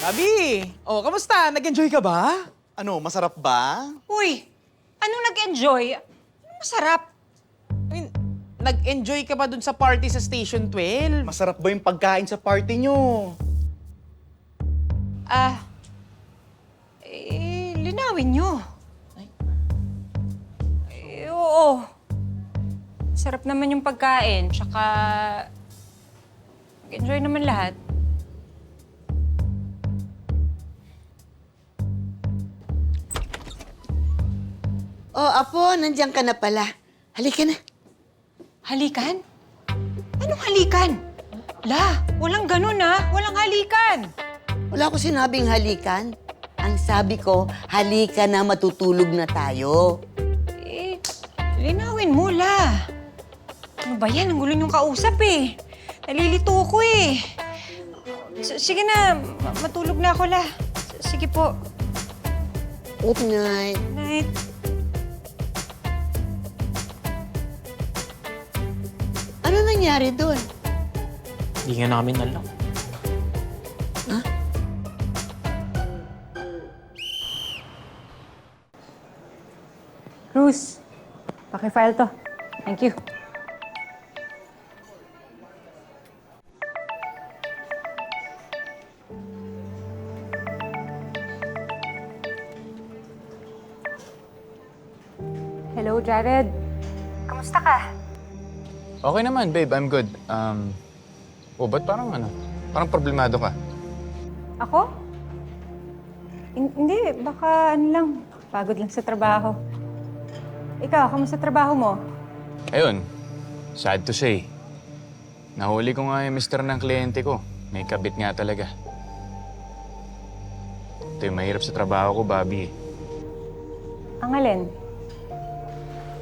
Abi! Oh, kamusta? Nag-enjoy ka ba? Ano, masarap ba? Uy, anong nag-enjoy? Masarap. I mean, nag-enjoy ka ba dun sa party sa Station 12? Masarap ba yung pagkain sa party nyo? Linawin nyo. Oo. Sarap naman yung pagkain, tsaka nag-enjoy naman lahat. Oh, Apo, nandiyan ka na pala. Halika na. Halikan? Anong halikan? La, walang ganun Walang halikan. Wala ko sinabing halikan. Ang sabi ko, halika na, matutulog na tayo. Linawin mo, La. Ano ba yan? Ang gulo niyong kausap Nalilito ko Sige na, matulog na ako, La. Sige po. Good night. Night. Ano nangyari doon? Hindi nga namin alam. Cruz, paki-file to. Thank you. Hello, Jared. Kamusta ka? Okay naman, babe. I'm good. Ba't parang problemado ka? Ako? Hindi, baka ano lang. Pagod lang sa trabaho. Ikaw, kamusta trabaho mo? Ayun, sad to say. Nahuli ko nga yung mister ng kliyente ko. May kabit nga talaga. Ito yung mahirap sa trabaho ko, Bobby. Ang alin?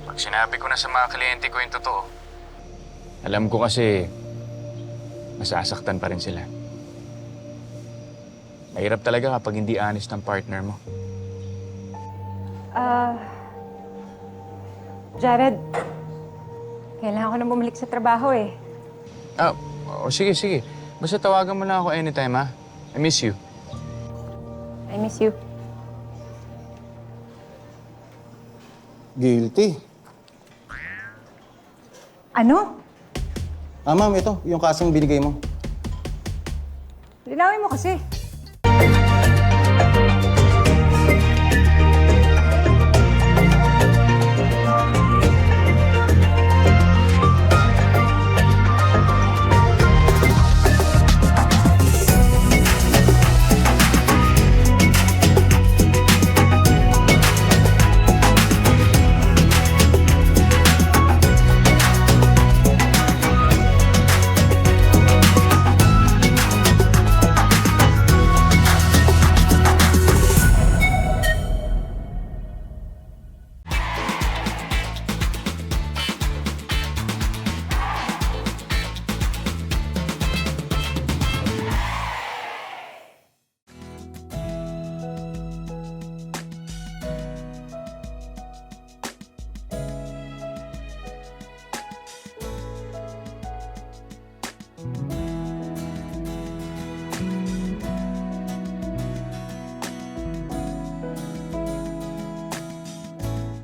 Pag sinabi ko na sa mga kliyente ko yung totoo, alam ko kasi masasaktan pa rin sila. Mahirap talaga kapag hindi honest ang partner mo. Jared, kailangan ko na bumalik sa trabaho Sige. Basta tawagan mo lang ako anytime, ha? I miss you. I miss you. Guilty. Ano? Ma'am, ito, yung kasong binigay mo. Linawin mo kasi.